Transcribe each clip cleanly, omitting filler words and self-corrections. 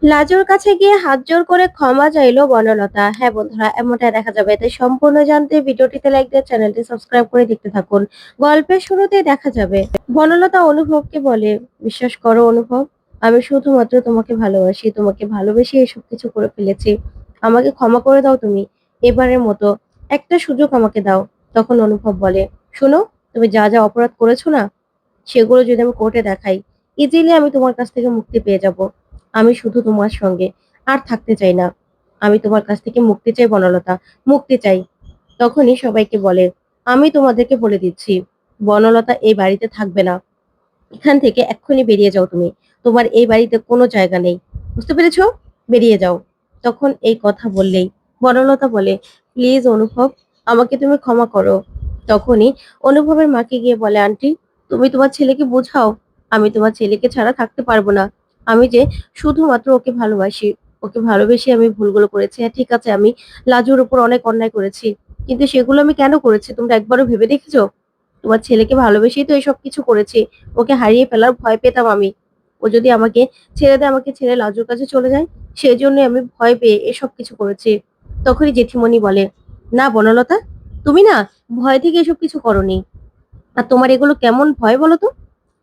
লাজুর কাছে গিয়ে হাত জোড় করে ক্ষমা চাইলো বনলতা। হ্যাঁ বন্ধুরা, এমনটাই দেখা যাবে। তাই সম্পূর্ণ জানতে ভিডিওটিতে লাইক দিয়ে চ্যানেলটি সাবস্ক্রাইব করে দেখতে থাকুন। গল্পের শুরুতেই দেখা যাবে বনলতা অনুভবকে বলে, বিশ্বাস করো অনুভব, আমি শুধুমাত্র তোমাকে ভালোবাসি, তোমাকে ভালোবেসে এসব কিছু করে ফেলেছি। আমাকে ক্ষমা করে দাও তুমি, এবারের মতো একটা সুযোগ আমাকে দাও। তখন অনুভব বলে, শোনো, তুমি যা যা অপরাধ করেছো না, সেগুলো যদি আমি কোর্টে দেখাই, ইজিলি আমি তোমার কাছ থেকে মুক্তি পেয়ে যাব। আমি শুধু তোমার সঙ্গে আর থাকতে চাই না। আমি তোমার কাছ থেকে মুক্তি চাই বনলতা, মুক্তি চাই। তখনই সবাইকে বলে, আমি তোমাদেরকে বলে দিচ্ছি, বনলতা এই বাড়িতে থাকবে না। এখান থেকে এক্ষুনি বেরিয়ে যাও তুমি। তোমার এই বাড়িতে কোনো জায়গা নেই। বুঝতে পেরেছো? বেরিয়ে যাও। তখন এই কথা বললেই বনলতা বলে, প্লিজ অনুভব, আমাকে তুমি ক্ষমা করো। তখনই অনুভবের মাকে গিয়ে বলে, আন্টি, তুমি তোমার ছেলেকে বোঝাও, আমি তোমার ছেলেকে ছাড়া থাকতে পারবো না। আমি যে শুধুমাত্র ওকে ভালোবাসি, ওকে ভালোবেসে আমি ভুলগুলো করেছি। হ্যাঁ ঠিক আছে, আমি লাজুর উপর অনেক অন্যায় করেছি, কিন্তু সেগুলো আমি কেন করেছি তোমরা একবারও ভেবে দেখেছো? তোমার ছেলেকে ভালোবেসেই তো এসব কিছু করেছি। ওকে হারিয়ে ফেলার ভয় পেতাম আমি। ও যদি আমাকে ছেড়ে দেয়, আমাকে ছেড়ে লাজুর কাছে চলে যায়, সেজন্যই আমি ভয় পেয়ে এসব কিছু করেছি। তখনই জেঠিমণি বলে, না বনলতা, তুমি না ভয় থেকে এসব কিছু করনি। আর তোমার এগুলো কেমন ভয় বলো তো?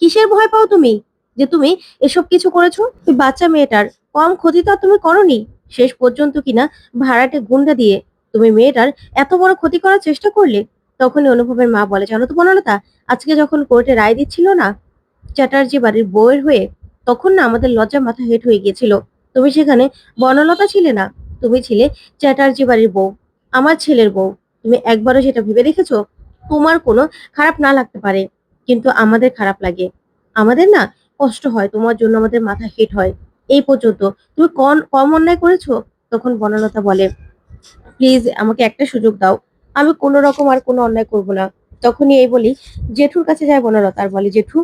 কিসের ভয় পাও তুমি, যে তুমি এসব কিছু করেছো? ওই বাচ্চা মেয়েটার কম ক্ষতি তো আর তুমি করনি। শেষ পর্যন্ত কিনা ভাড়াটে গুন্ডা দিয়ে তুমি মেয়েটার এত বড় ক্ষতি করার চেষ্টা করলে। তখনই অনুভবের মা বলে, জানো তো বনলতা, আজকে যখন কোর্টে রায় দিচ্ছিল না চ্যাটার্জি বাড়ির বউয়ের হয়ে, তখন না আমাদের লজ্জা মাথা হেঁট হয়ে গিয়েছিল। তুমি সেখানে বনলতা ছিলে না, তুমি ছিলে চ্যাটার্জি বাড়ির বউ, আমার ছেলের বউ। তুমি একবারও সেটা ভেবে দেখেছো? তোমার কোনো খারাপ না লাগতে পারে, কিন্তু আমাদের খারাপ লাগে। আমাদের না কষ্ট হয়, তোমার জন্য আমাদের মাথা হেট হয়। এই পর্যন্ত তুমি কম অন্যায় করেছো? তখন বনলতা বলে, প্লিজ আমাকে একটা সুযোগ দাও, আমি কোনো রকম আর কোনো অন্যায় করব না। তখনই এই বলি জেঠুর কাছে যায় বনলতা আর বলে, জেঠু,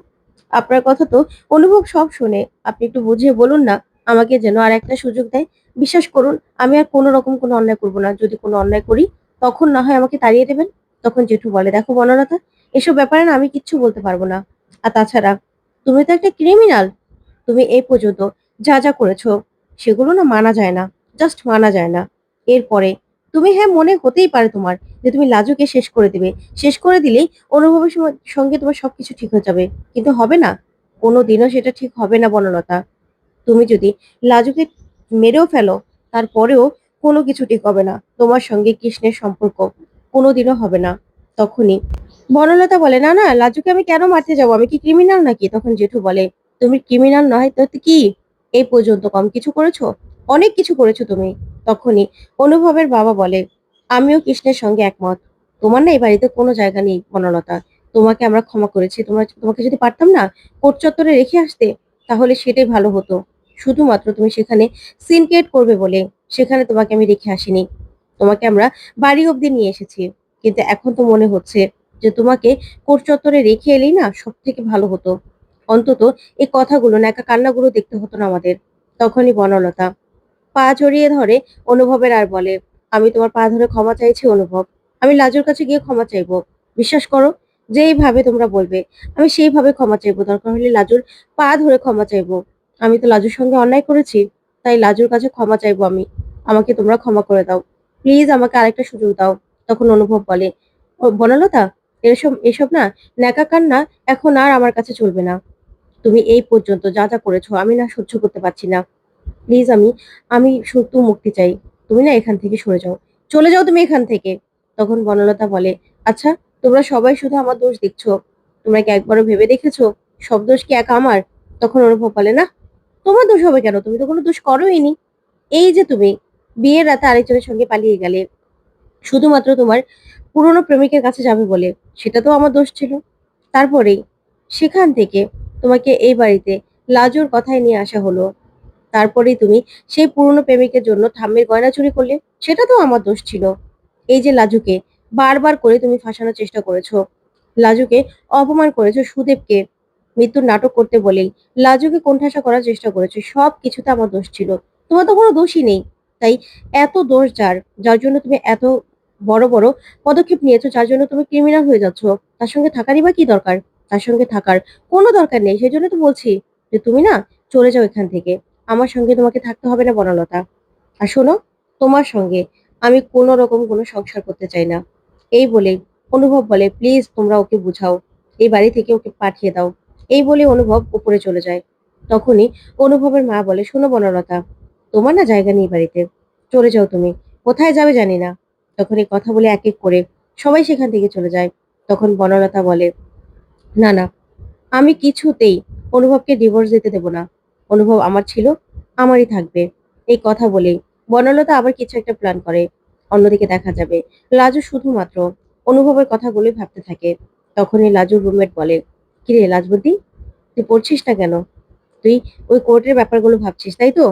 আপনার কথা তো অনুভব সব শুনে, আপনি একটু বুঝিয়ে বলুন না, আমাকে যেন আর একটা সুযোগ দেয়। বিশ্বাস করুন, আমি আর কোনো রকম কোনো অন্যায় করব না। যদি কোনো অন্যায় করি, তখন না হয় আমাকে তাড়িয়ে দেবেন। তখন জেঠু বলে, দেখো বনলতা, এসব ব্যাপারে না আমি কিচ্ছু বলতে পারবো না। আর তাছাড়া তুমি তো একটা ক্রিমিনাল। তুমি এই পর্যন্ত যা যা করেছো, সেগুলো না মানা যায় না, জাস্ট মানা যায় না। এরপরে তুমি, হ্যাঁ মনে হতেই পারে তোমার যে তুমি লাজুকে শেষ করে দিবে, শেষ করে দিলেই অনুভবের সঙ্গে তোমার সবকিছু ঠিক হয়ে যাবে, কিন্তু হবে না। কোনোদিনও সেটা ঠিক হবে না বনলতা। তুমি যদি লাজুকে মেরেও ফেলো, তারপরেও কোনো কিছু ঠিক হবে না। তোমার সঙ্গে কৃষ্ণের সম্পর্ক কোনোদিনও হবে না। তখনই বনলতা বলে, না না, লাজুকে আমি কেন মারতে যাবো, আমি কি ক্রিমিনাল নাকি? তখন জেঠু বলে, তুমি ক্রিমিনাল নয় তো কি? এই পর্যন্ত কম কিছু করেছো? অনেক কিছু করেছো তুমি। তখনই অনুভবের বাবা বলে, আমিও কৃষ্ণের সঙ্গে একমত। তোমার না এই বাড়িতে কোনো জায়গা নেই বনলতা। তোমাকে আমরা ক্ষমা করেছি। তোমাকে যদি পারতাম না কোর্ট চত্বরে রেখে আসতে, তাহলে সেটাই ভালো হতো। শুধুমাত্র তুমি সেখানে সিন ক্রিয়েট করবে বলে সেখানে তোমাকে আমি রেখে আসিনি। তোমাকে আমরা বাড়ি অব্দি নিয়ে এসেছি। কিন্তু এখন তো মনে হচ্ছে যে তোমাকে কোর্ট চত্বরে রেখে এলেই না সব থেকে ভালো হতো। অন্তত এই কথাগুলো না, একা কান্নাগুলো দেখতে হতো না আমাদের। তখনই বনলতা পা জড়িয়ে ধরে অনুভবের আর বলে, আমি তোমার পা ধরে ক্ষমা চাইছি অনুভব। আমি লাজুর কাছে গিয়ে ক্ষমা চাইবো। বিশ্বাস করো, যেইভাবে তোমরা বলবে আমি সেইভাবে ক্ষমা চাইবো। দরকার হলে লাজুর পা ধরে ক্ষমা চাইবো। আমি তো লাজুর সঙ্গে অন্যায় করেছি, তাই লাজুর কাছে ক্ষমা চাইবো আমি। আমাকে তোমরা ক্ষমা করে দাও। প্লিজ আমাকে আরেকটা সুযোগ দাও। তখন অনুভব বলে, ও বনলতা, এসব এসব না ন্যাকা কান্না এখন আর আমার কাছে চলবে না। তুমি এই পর্যন্ত যা যা করেছো আমি না সহ্য করতে পারছি না। প্লিজ আমি শুধু মুক্তি চাই। তুমি না এখান থেকে সরে যাও। চলে যাও তুমি এখান থেকে। তখন বনলতা বলে, আচ্ছা, তোমরা সবাই শুধু আমার দোষ দেখছো। তোমরা কি একবারও ভেবে দেখেছো সব দোষ কি একা আমার? তখন অনুভব বলে, না, তোমার দোষ হবে কেন? তুমি তো কোনো দোষ করোইনি। এই যে তুমি বিয়ের রাতে আরেকজনের সঙ্গে পালিয়ে গেলে শুধুমাত্র তোমার পুরনো প্রেমিকের কাছে যাবে বলে, সেটা তো আমার দোষ ছিল। তারপরেই সেখান থেকে তোমাকে এই বাড়িতে লাজুর কথায় নিয়ে আসা হলো। তারপরেই তুমি সেই পুরনো প্রেমিকের জন্য ঠাম্মির গয়না চুরি করলে, সেটা তো আমার দোষ ছিল। এই যে লাজুকে বারবার করে তুমি ফাঁসানোর চেষ্টা করেছো, লাজুকে অপমান করেছো, সুদেবকে মৃত্যুর নাটক করতে বলেই লাজুকে কোণঠাসা করার চেষ্টা করেছো, সব কিছুতে আমার দোষ ছিল। তোমার তো কোনো দোষই নেই। তাই এত দোষ যার, যার জন্য তুমি এত বড় বড় পদক্ষেপ নিয়েছো, যার জন্য তুমি ক্রিমিনাল হয়ে যাচ্ছ, তার সঙ্গে থাকারই বা কি দরকার? তার সঙ্গে থাকার কোনো দরকার নেই। সেজন্য তো বলছি যে তুমি না চলে যাও এখান থেকে। আমার সঙ্গে তোমাকে থাকতে হবে না বনলতা। আর শোনো, তোমার সঙ্গে আমি কোনো রকম কোনো সংসার করতে চাই না। এই বলেই অনুভব বলে, প্লিজ তোমরা ওকে বুঝাও, এই বাড়ি থেকে ওকে পাঠিয়ে দাও। এই বলে অনুভব উপরে চলে যায়। তখনই অনুভবের মা বলে, শোনো বনলতা, তোমার না জায়গা নেই বাড়িতে, চলে যাও তুমি, কোথায় যাবে জানি না। তখন এই কথা বলে এক এক করে সবাই সেখান থেকে চলে যায়। তখন বনলতা বলে, না না, আমি কিছুতেই অনুভবকে ডিভোর্স দিতে দেব না। অনুভব আমার ছিল, আমারই থাকবে। এই কথা বলেই বনলতা আবার কিছু একটা প্ল্যান করে। অন্যদিকে দেখা যাবে লাজু শুধুমাত্র অনুভবের কথাগুলোই ভাবতে থাকে। তখনই লাজুর রুমমেট বলে, কিরে লাজবতী, তুই পড়ছিস না কেন? তুই ওই কোর্টের ব্যাপারগুলো ভাবছিস তাই তো?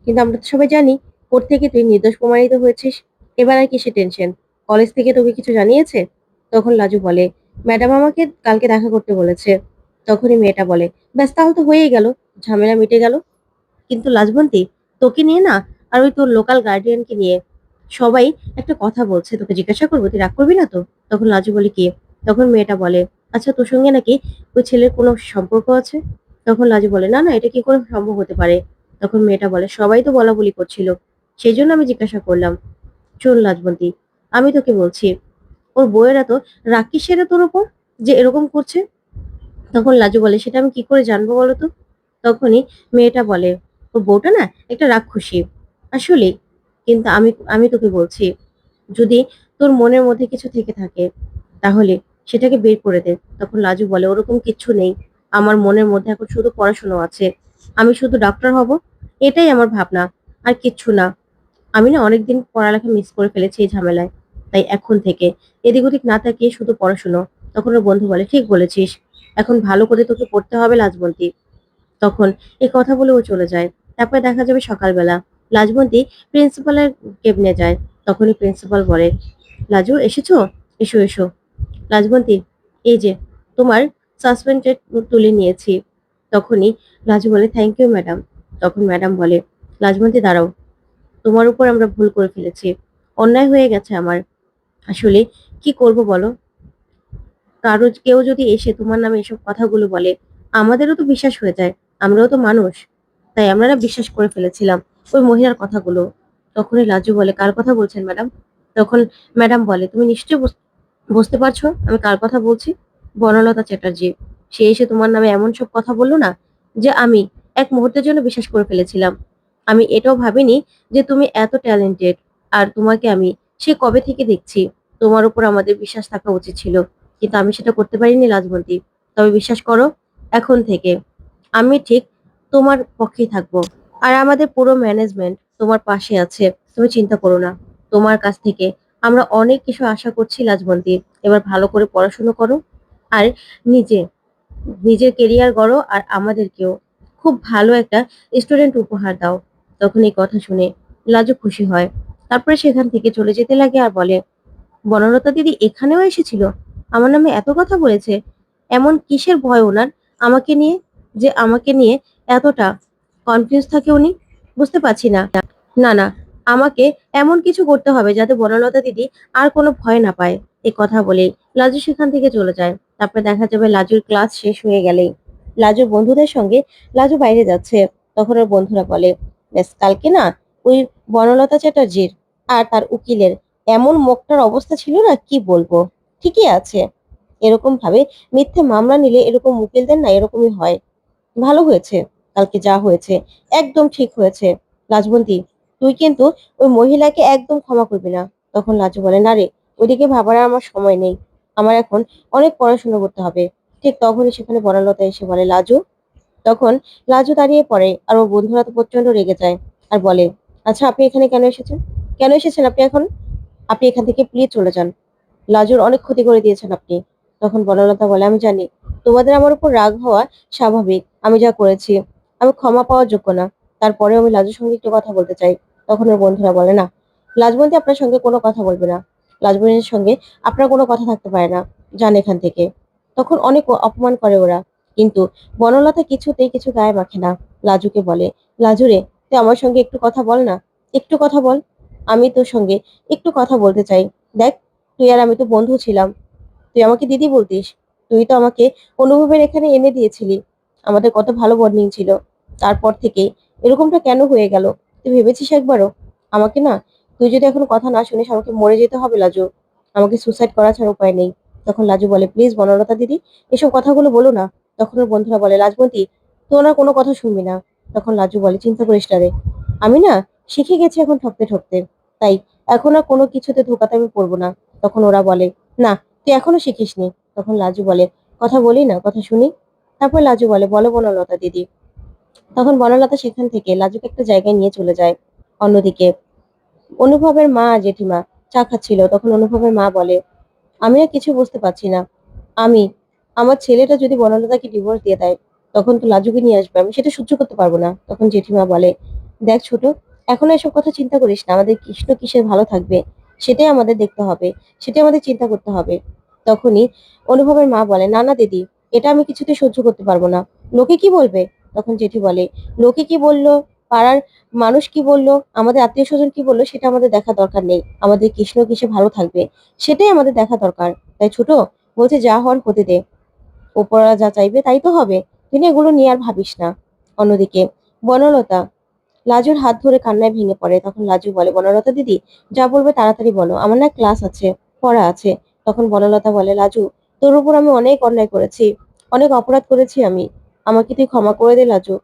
কিন্তু আমরা তো সবাই জানি কোর্ট থেকে তুই নির্দোষ প্রমাণিত হয়েছিস। এবার আর কিসের টেনশন? কলেজ থেকে তোকে কিছু জানিয়েছে? তখন লাজু বলে, ম্যাডাম আমাকে কালকে দেখা করতে বলেছে। তখনই মেয়েটা বলে, ব্যাস তাহলে তো হয়েই গেল, ঝামেলা মিটে গেল। কিন্তু লাজবন্তী, তোকে নিয়ে না, আর ওই তোর লোকাল গার্ডিয়ানকে নিয়ে সবাই একটা কথা বলছে, তোকে জিজ্ঞাসা করবো, তুই রাগ করবি না তো? তখন লাজু বলে, কি? তখন মেয়েটা বলে, আচ্ছা তোর সঙ্গে নাকি ওই ছেলের কোনো সম্পর্ক আছে? তখন লাজু বলে, না না, এটা কি করে সম্ভব হতে পারে? তখন মেয়েটা বলে, সবাই তো বলা বলি করছিল, সেই জন্য আমি জিজ্ঞাসা করলাম। শোন লাজবন্তী, আমি তোকে বলছি, ওর বউয়েরা তো রাগ কিসের তোর ওপর যে এরকম করছে? তখন লাজু বলে, সেটা আমি কি করে জানবো বলো তো? তখনই মেয়েটা বলে, ও বউটা না একটা রাক্ষসী আসলে। কিন্তু আমি আমি তোকে বলছি, যদি তোর মনের মধ্যে কিছু থেকে থাকে তাহলে সেটাকে বের করে দে। তখন লাজু বলে, ওরকম কিচ্ছু নেই, আমার মনের মধ্যে এখন শুধু পড়াশোনা আছে, আমি শুধু ডক্টর হব, এটাই আমার ভাবনা, আর কিচ্ছু না। আমি না অনেকদিন পড়ালেখা মিস করে ফেলেছি এই ঝামেলায়, তাই এখন থেকে এদিক ওদিক না তাকিয়ে শুধু পড়াশুনো। তখন ওর বন্ধু বলে, ঠিক বলেছিস, এখন ভালো করে তোকে পড়তে হবে লাজবন্তী। তখন এই কথা বলে ও চলে যায়। তারপরে দেখা যাবে সকালবেলা লাজবন্তী প্রিন্সিপালের কেবিনে যায়। তখনই প্রিন্সিপাল বলে, লাজু এসেছো, এসো এসো। লাজবন্তী, এই যে তোমার সাসপেন্ডেড তুলে নিয়েছি। তখনই লাজু বলে, থ্যাংক ইউ ম্যাডাম। তখন ম্যাডাম বলে, লাজবন্তী দাঁড়াও, তোমার উপর আমরা ভুল করে ফেলেছি, অন্যায় হয়ে গেছে আমার। আসলে কি করব বলো, কারো কেউ যদি এসে তোমার নামে এসব কথাগুলো বলে, আমাদেরও তো বিশ্বাস হয়ে যায়, আমরাও তো মানুষ। তাই আমরা না বিশ্বাস করে ফেলেছিলাম ওই মহিলার কথাগুলো। তখনই লাজু বলে, কার কথা বলছেন ম্যাডাম? তখন ম্যাডাম বলে, তুমি নিশ্চয়ই বুঝতে পারছো আমি কার কথা বলছি। বনলতা চ্যাটার্জি, সে এসে তোমার নামে এমন সব কথা বললো না, যে আমি এক মুহূর্তের জন্য বিশ্বাস করে ফেলেছিলাম। আমি এটাও ভাবিনি যে তুমি এত ট্যালেন্টেড। আর তোমাকে আমি সে কবে থেকে দেখছি, তোমার উপর আমাদের বিশ্বাস থাকা উচিত ছিল, কিন্তু আমি সেটা করতে পারিনি লাজবন্তী। তবে বিশ্বাস করো, এখন থেকে আমি ঠিক তোমার পক্ষেই থাকবো। আর আমাদের পুরো ম্যানেজমেন্ট তোমার পাশে আছে, তুমি চিন্তা করো না। তোমার কাছ থেকে আমরা অনেক কিছু আশা করছি লাজবন্তী। এবার ভালো করে পড়াশুনো করো, আর নিজে নিজের কেরিয়ার গড়ো, আর আমাদেরকেও খুব ভালো একটা স্টুডেন্ট উপহার দাও। তখন এই কথা শুনে লাজু খুশি হয়। তারপরে সেখান থেকে চলে যেতে লাগে আর বলে, বনলতা দিদি এখানেও এসেছিল, আমার নামে এত কথা বলেছে, এমন কিসের ভয় ওনার আমাকে নিয়ে, যে আমাকে নিয়ে এতটা কনফিউজ থাকে উনি? বুঝতে পারছি না। না না, আমাকে এমন কিছু করতে হবে যাতে বনলতা দিদি আর কোনো ভয় না পায়। এই কথা বলে লাজু সেখান থেকে চলে যায়। তারপরে দেখা যাবে লাজুর ক্লাস শেষ হয়ে গেলেই লাজুর বন্ধুদের সঙ্গে লাজু বাইরে যাচ্ছে। তখন ওর বন্ধুরা বলে, ব্যাস কালকে না ওই বনলতা চ্যাটার্জির আর তার উকিলের এমন মুখটার অবস্থা ছিল না, কি বলবো। ঠিকই আছে, এরকম ভাবে মিথ্যে মামলা নিলে এরকম উকিলদের না এরকমই হয়। ভালো হয়েছে কালকে যা হয়েছে, একদম ঠিক হয়েছে। লাজবন্তী, তুই কিন্তু ওই মহিলাকে একদম ক্ষমা করবি না। তখন লাজু বলে, না রে, ওইদিকে ভাবার আর আমার সময় নেই, আমার এখন অনেক পড়াশোনা করতে হবে। ঠিক তখনই সেখানে বনলতা এসে বলে, লাজু। তখন লাজু দাঁড়িয়ে পড়ে, আর ওর বন্ধুরা তো প্রচন্ড রেগে যায় আর বলে, আচ্ছা আপনি এখানে কেন এসেছেন? কেন এসেছেন আপনি এখন? আপনি এখান থেকে প্লিজ চলে যান, লাজুর অনেক ক্ষতি করে দিয়েছেন আপনি। তখন বনলতা বলে, আমি জানি তোমাদের আমার উপর রাগ হওয়া স্বাভাবিক, আমি যা করেছি আমি ক্ষমা পাওয়ার যোগ্য না, তারপরেও আমি লাজুর সঙ্গে একটু কথা বলতে চাই। তখন ওর বন্ধুরা বলে, না, লাজবন্তী আপনার সঙ্গে কোনো কথা বলবে না, লাজবন্তীর সঙ্গে আপনার কোনো কথা থাকতে পারে না, যান এখান থেকে। তখন অনেক অপমান করে ওরা, কিন্তু বনলতা কিছুতেই কিছু গায়ে মাখে না। লাজুকে বলে, লাজু রে, তুই আমার সঙ্গে একটু কথা বল না, একটু কথা বল, আমি তোর সঙ্গে একটু কথা বলতে চাই। দেখ, তুই আর আমি তো বন্ধু ছিলাম, তুই আমাকে দিদি বলতিস, তুই তো আমাকে অনুভবের এখানে এনে দিয়েছিলি, আমাদের কত ভালো বন্ডিং ছিল। তারপর থেকে এরকমটা কেন হয়ে গেল? তুই ভেবেছিস একবারও? আমাকে না, তুই যদি এখন কথা না শুনিস আমাকে মরে যেতে হবে লাজু। আমাকে সুসাইড করা ছাড়া উপায় নেই। তখন লাজু বলে, প্লিজ বনলতা দিদি, এসব কথাগুলো বলো না। তখন ওর বন্ধুরা বলে, রাজবন্তী, তুই ওনার কোনো কথা শুনবি না। তখন লাজু বলে, চিন্তা করিস না রে, আমি না শিখে গেছি এখন ঠকতে ঠকতে, তাই এখন আর কোনো কিছুতে ধোকাতে আমি পড়বো না। তখন ওরা বলে, না, তুই এখনো শিখিসনি। তখন লাজু বলে, কথা বলি না, কথা শুনি। তারপর লাজু বলে, বলো বনলতা দিদি। তখন বনলতা সেখান থেকে লাজুকে একটা জায়গায় নিয়ে চলে যায়। অন্যদিকে অনুভবের মা আর জেঠিমা চা খাচ্ছিল। তখন অনুভবের মা বলে, আমি আর কিছু বুঝতে পারছি না। আমি আমার ছেলেটা যদি বনলতাকে ডিভোর্স দিয়ে দেয়, তখন তো লাজুকে নিয়ে আসবে, আমি সেটা সহ্য করতে পারবো না। তখন জেঠিমা বলে, দেখ ছোট, এখন এসব কথা চিন্তা করিস না। আমাদের কৃষ্ণ কিসের ভালো থাকবে সেটাই আমাদের দেখতে হবে, সেটাই আমাদের চিন্তা করতে হবে। তখনই অনুভবের মা বলে, না না দিদি, এটা আমি কিছুতে সহ্য করতে পারবো না। লোকে কি বলবে? তখন জেঠি বলে, লোকে কি বললো, পাড়ার মানুষ কি বললো, আমাদের আত্মীয় স্বজন কি বললো, সেটা আমাদের দেখা দরকার নেই। আমাদের কৃষ্ণ কিসে ভালো থাকবে সেটাই আমাদের দেখা দরকার। তাই ছোট, বলছে যা হওয়ার হতে দে, ওপরওয়ালা যা চাইবে তাই তো হবে। তুই না এগুলো নিয়ে আর ভাবিস না। অন্যদিকে বনলতা লাজুর হাত ধরে কান্নায় ভেঙে পড়ে। তখন লাজু বলে, বনলতা দিদি, যা বলবে তাড়াতাড়ি বলো, আমার না ক্লাস আছে, পড়া আছে। তখন বনলতা বলে, লাজু, তোর উপর আমি অনেক অন্যায় করেছি, অনেক অপরাধ করেছি আমি, আমাকে তুই ক্ষমা করে দে লাজু।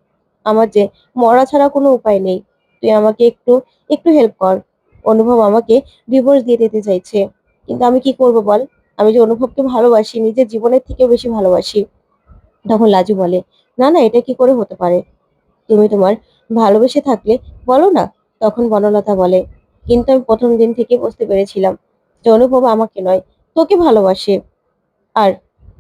আমার যে মরা ছাড়া কোনো উপায় নেই, তুই আমাকে একটু একটু হেল্প কর। অনুভব আমাকে ডিভোর্স দিয়ে দিতে চাইছে, কিন্তু আমি কি করব বল? আমি যে অনুভবকে ভালোবাসি, নিজের জীবনের থেকেও বেশি ভালোবাসি। তখন লাজু বলে, না না, এটা কি করে হতে পারে? তুমি তোমার ভালোবেসে থাকলে বলো না। তখন বনলতা বলে, কিন্তু আমি প্রথম দিন থেকে বুঝতে পেরেছিলাম যে অনুভব আমাকে নয়, তোকে ভালোবাসে, আর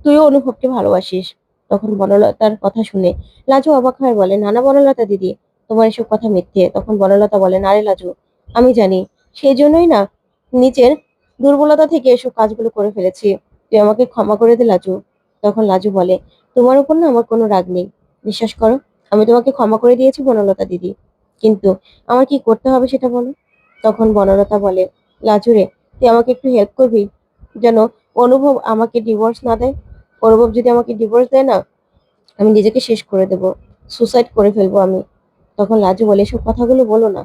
তুইও অনুভবকে ভালোবাসিস। তখন বনলতার কথা শুনে লাজু অবাক হয়ে বলে, না না বনলতা দিদি, তোমার এসব কথা মিথ্যে। তখন বনলতা বলে, না রে লাজু, আমি জানি, সেই জন্যই না নিজের দুর্বলতা থেকে এসব কাজগুলো করে ফেলেছি। তুই আমাকে ক্ষমা করে দে লাজু। তখন লাজু বলে, তোমার উপর না আমার কোনো রাগ নেই, বিশ্বাস করো, আমি তোমাকে ক্ষমা করে দিয়েছি বনলতা দিদি, কিন্তু আমার কি করতে হবে সেটা বলো। তখন বনলতা বলে, লাজু রে, তুই আমাকে একটু হেল্প করবি, যেন অনুভব আমাকে ডিভোর্স না দেয়। অনুভব যদি আমাকে ডিভোর্স দেয় না, আমি নিজেকে শেষ করে দেব, সুসাইড করে ফেলবো আমি। তখন লাজু বলে, এসব কথাগুলো বলো না।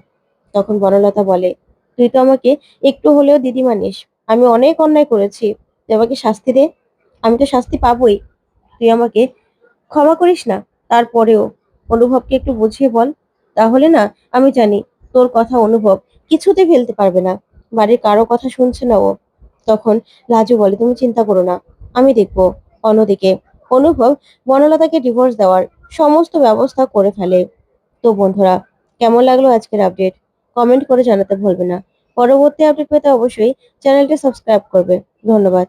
তখন বনলতা বলে, তুই তো আমাকে একটু হলেও দিদি মানিস, আমি অনেক অন্যায় করেছি, তুই আমাকে শাস্তি দে, আমি তো শাস্তি পাবোই। তুই আমাকে ক্ষমা করিস না, তারপরেও অনুভবকে একটু বুঝিয়ে বল, তাহলে না, আমি জানি তোর কথা অনুভব কিছুতে ফেলতে পারবে না, বাড়ির কারো কথা শুনছে না ও। তখন লাজু বলে, তুমি চিন্তা করো না, আমি দেখবো। অন্যদিকে অনুভব বনলতাকে ডিভোর্স দেওয়ার সমস্ত ব্যবস্থা করে ফেলে। তো বন্ধুরা, কেমন লাগলো আজকের আপডেট? কমেন্ট করে জানাতে ভুলবে না। পরবর্তী আপডেট পেতে অবশ্যই চ্যানেলটি সাবস্ক্রাইব করবে। ধন্যবাদ।